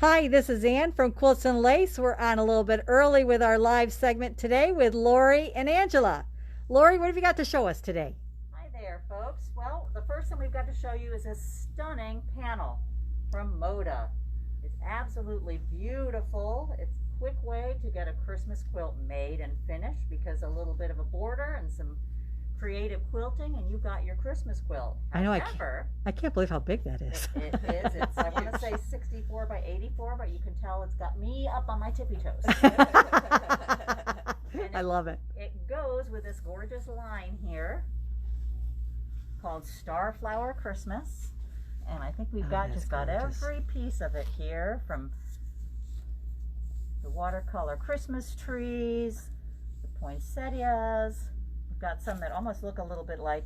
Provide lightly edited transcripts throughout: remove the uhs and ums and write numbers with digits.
Hi, this is Ann from Quilts and Lace. We're on a little bit early with our live segment today with Lori and Angela. Lori, what have you got to show us today? Hi there, folks. Well, the first thing we've got to show you is a stunning panel from Moda. It's absolutely beautiful. It's a quick way to get a Christmas quilt made and finished because a little bit of a border and some creative quilting and you've got your Christmas quilt. I know, I can't believe how big that is. It is. It's, I want to say 64 by 84, but you can tell it's got me up on my tippy toes. I love it. It goes with this gorgeous line here called Starflower Christmas. And I think we've got just got every piece of it here, from the watercolor Christmas trees, the poinsettias. We've got some that almost look a little bit like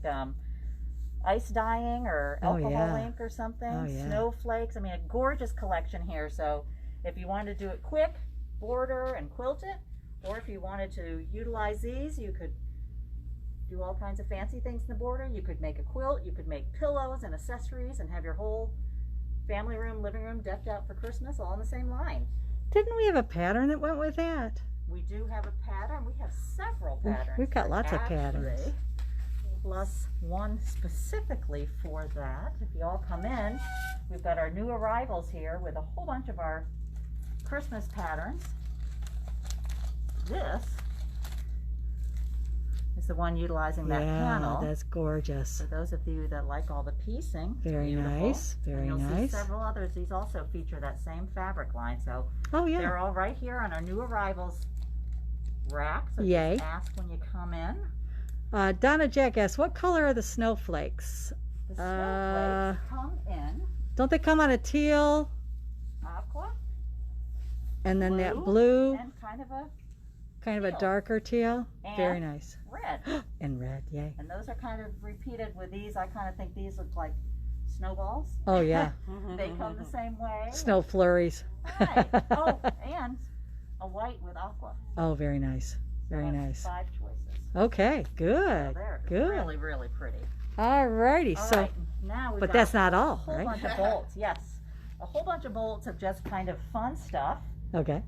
ice dyeing or alcohol ink or something. Snowflakes. I mean, a gorgeous collection here. So if you wanted to do it quick, border and quilt it, or if you wanted to utilize these, you could do all kinds of fancy things in the border. You could make a quilt, you could make pillows and accessories and have your whole family room, living room decked out for Christmas all in the same line. Didn't we have a pattern that went with that? We do have a pattern. We have several patterns. We've got lots of patterns. Plus one specifically for that. If you all come in, we've got our new arrivals here with a whole bunch of our Christmas patterns. This is the one utilizing that panel. Yeah, that's gorgeous. For those of you that like all the piecing, very nice, very nice. You'll see several others. These also feature that same fabric line. So they're all right here on our new arrivals rack. So just ask when you come in. Donna Jack asks, what color are the snowflakes? The snowflakes come in. Don't they come on a teal? Aqua. And then that blue. And kind of a darker teal. And very nice. Red. And red, yay. And those are kind of repeated with these. I kind of think these look like snowballs. Oh, yeah. They come the same way. Snow flurries. Right. Oh, and a white with aqua. Oh, very nice. Very nice. 5 choices. Okay, good. So they're good. Really, really pretty. All righty. All so, right, now but that's not all, right? A whole bunch of bolts, yes. A whole bunch of bolts of just kind of fun stuff. Okay.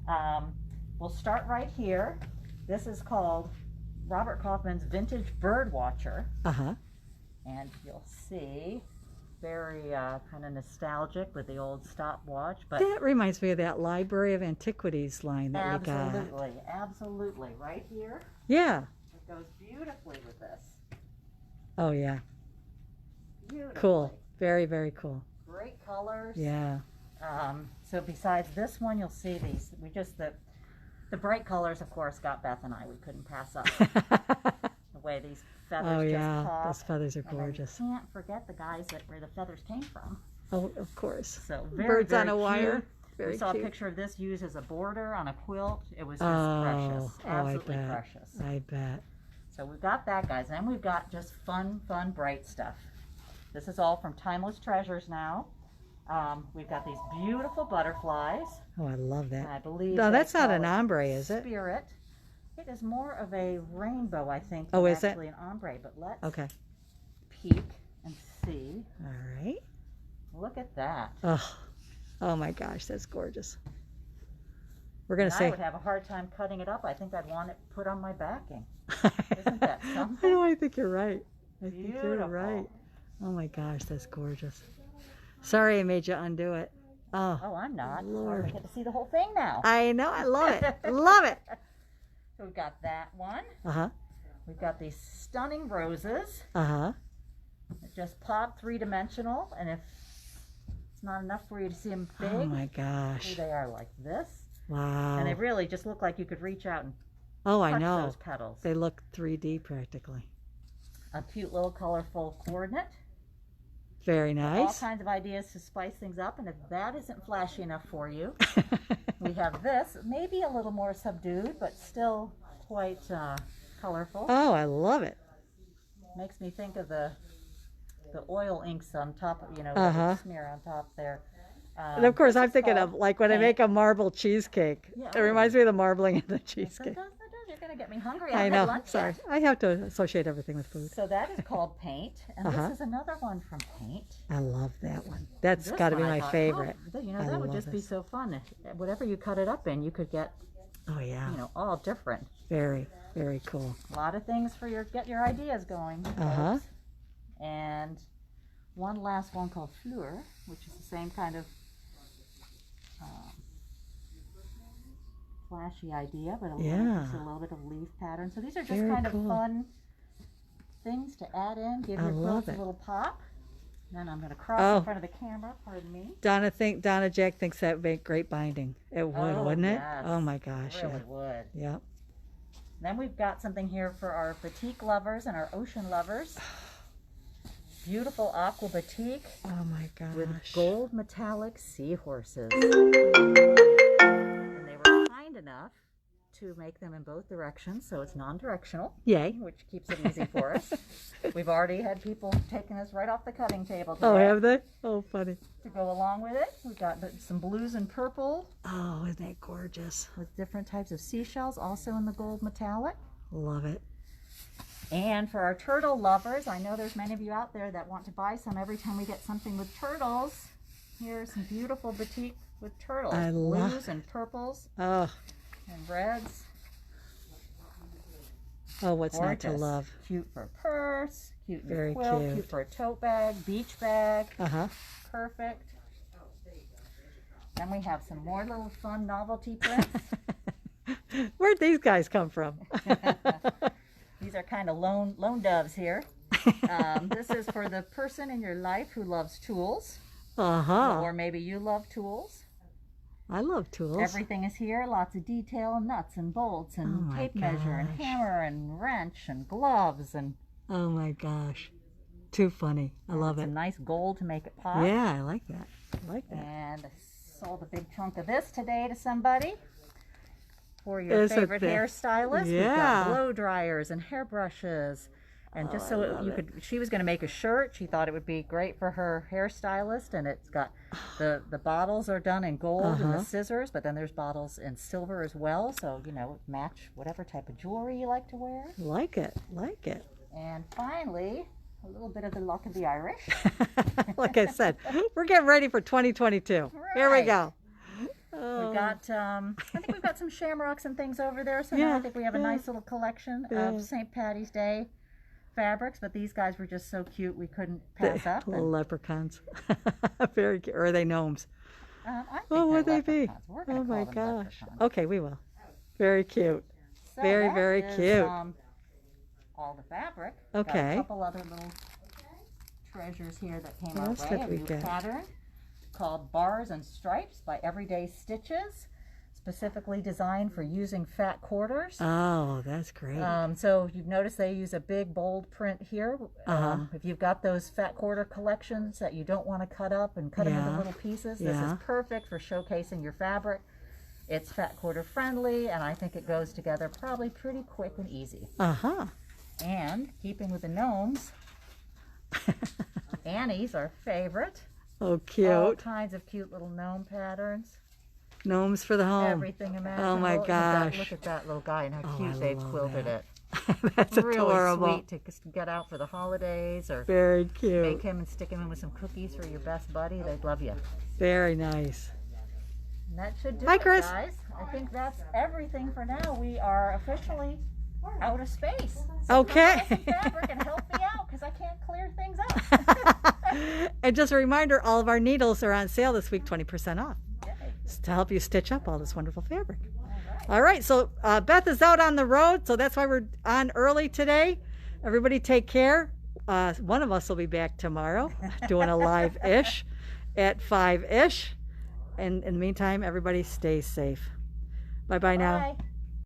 We'll start right here. This is called Robert Kaufman's Vintage Bird Watcher. And you'll see, very kind of nostalgic with the old stopwatch. But that reminds me of that Library of Antiquities line that we got. Absolutely, absolutely. Right here. Yeah. It goes beautifully with this. Oh, yeah. Beautifully. Cool. Very, very cool. Great colors. Yeah. So besides this one, you'll see these. The bright colors, of course, got Beth and I. We couldn't pass up the way these feathers just pop. Those feathers are gorgeous. And I can't forget the guys where the feathers came from. Oh, of course. So very, birds very on a wire. Very we saw a picture of this used as a border on a quilt. It was just precious. Absolutely precious. I bet. So we've got that, guys. And we've got just fun, bright stuff. This is all from Timeless Treasures now. We've got these beautiful butterflies. Oh, I love that. And I believe that's not an ombre, is it? Spirit. It is more of a rainbow, I think. Oh, is it? Actually an ombre, but let's peek and see. All right. Look at that. Oh my gosh, that's gorgeous. We're gonna say I would have a hard time cutting it up. I think I'd want it put on my backing. Isn't that something? I know. I think you're right. I think you're right. Oh my gosh, that's gorgeous. Sorry I made you undo it. Oh, I'm not. Lord. I get to see the whole thing now. I know. I love it. Love it. So we've got that one. We've got these stunning roses. It just pop 3-dimensional, and if it's not enough for you to see them big, oh my gosh, they are like this. Wow. And they really just look like you could reach out and touch those petals. They look 3D practically. A cute little colorful coordinate. Very nice. All kinds of ideas to spice things up, and if that isn't flashy enough for you, we have this, maybe a little more subdued, but still quite colorful. Oh, I love it. Makes me think of the oil inks on top, the smear on top there. And of course, I'm thinking of like when I make a marble cheesecake. It reminds me of the marbling in the cheesecake. Sometimes it does. You gonna get me hungry. I Had know. lunch Sorry. yet. I have to associate everything with food. So that is called Paint, and this is another one from Paint. I love that one. That's This got to be one I my thought, favorite. oh, you know, I that would love just be this. so fun. Whatever you cut it up in, you could get, Oh, yeah. you know, all different. Very, very cool. A lot of things for get your ideas going. Folks. And one last one called Fleur, which is the same kind of flashy idea, but just a little bit of leaf pattern. So these are just Very kind cool. of fun things to add in, give your quilts a little pop. Then I'm going to cross in front of the camera, pardon me. Donna Jack thinks that would make great binding. It would, wouldn't it? Yes. Oh my gosh. It really would. Yep. Then we've got something here for our boutique lovers and our ocean lovers. Beautiful Aqua Boutique Oh my gosh. with gold metallic seahorses. And they were kind enough to make them in both directions, so it's non-directional. Yay. Which keeps it easy for us. We've already had people taking us right off the cutting table today. Oh, have they? Oh, funny. To go along with it. We've got some blues and purple Oh, isn't that gorgeous? with different types of seashells, also in the gold metallic. Love it. And for our turtle lovers, I know there's many of you out there that want to buy some every time we get something with turtles. Here's some beautiful boutique with turtles. I love Blues and purples Oh, and reds. oh, what's not to Gorgeous. love? Cute for a purse, cute in Very a quilt, cute. cute for a tote bag, beach bag. Uh-huh. Perfect. Then we have some more little fun novelty prints. Where'd these guys come from? These are kind of lone doves here. This is for the person in your life who loves tools, Uh-huh. or maybe you love tools. I love tools. Everything is here, lots of detail, nuts and bolts and Oh my tape measure and gosh. hammer and wrench and gloves, and Oh my gosh. Too funny. I love some it. nice gold to make it pop. Yeah, I like that. I like that. And I sold a big chunk of this today to somebody for your Is it favorite the- hairstylist. We've Yeah. got blow dryers and hairbrushes. And just I so love you it. could, she was going to make a shirt. She thought it would be great for her hairstylist, and it's got the bottles are done in gold and the scissors, but then there's bottles in silver as well. So you know, match whatever type of jewelry you like to wear. Like it. Like it. And finally, a little bit of the luck of the Irish. Like I said, we're getting ready for 2022. Here we Right. go. We've got, I think we've got some shamrocks and things over there. So now Yeah, I think we have a yeah. nice little collection Yeah. of St. Patty's Day fabrics. But these guys were just so cute, we couldn't pass up. Little And, leprechauns. Very cute. Or are they gnomes? I think What would they're they be? leprechauns. We're gonna Oh my call them gosh. leprechauns. Okay, we will. Very cute. So Very, that very is, cute. All the fabric. Got Okay. a couple other little treasures here that came What our else way. did A we new get? pattern called Bars and Stripes by Everyday Stitches, specifically designed for using fat quarters. Oh, that's great. So you've noticed they use a big bold print here. If you've got those fat quarter collections that you don't want to cut up and cut them into Yeah. little pieces, this Yeah. is perfect for showcasing your fabric. It's fat quarter friendly, and I think it goes together probably pretty quick and easy. Uh-huh. And keeping with the gnomes, Annie's our favorite. Oh, All cute. kinds of cute little gnome patterns. Gnomes for the home. Everything imaginable. Oh my Look at that- gosh. Look at that little guy and how Oh, cute I they've love quilted that. it. That's Really adorable. sweet to just get out for the holidays, or Very make cute. him and stick him in with some cookies for your best buddy. They'd love you. Very nice. And that should do Hi, it, Chris. guys. I think that's everything for now. We are officially out of space. Okay. Come buy some fabric and help me out, because I can't clear things up. And just a reminder, all of our needles are on sale this week, 20% off, Yay. to help you stitch up all this wonderful fabric. All right, so Beth is out on the road, so that's why we're on early today. Everybody take care. One of us will be back tomorrow doing a live-ish at 5-ish. And in the meantime, everybody stay safe. Bye-bye now. Bye.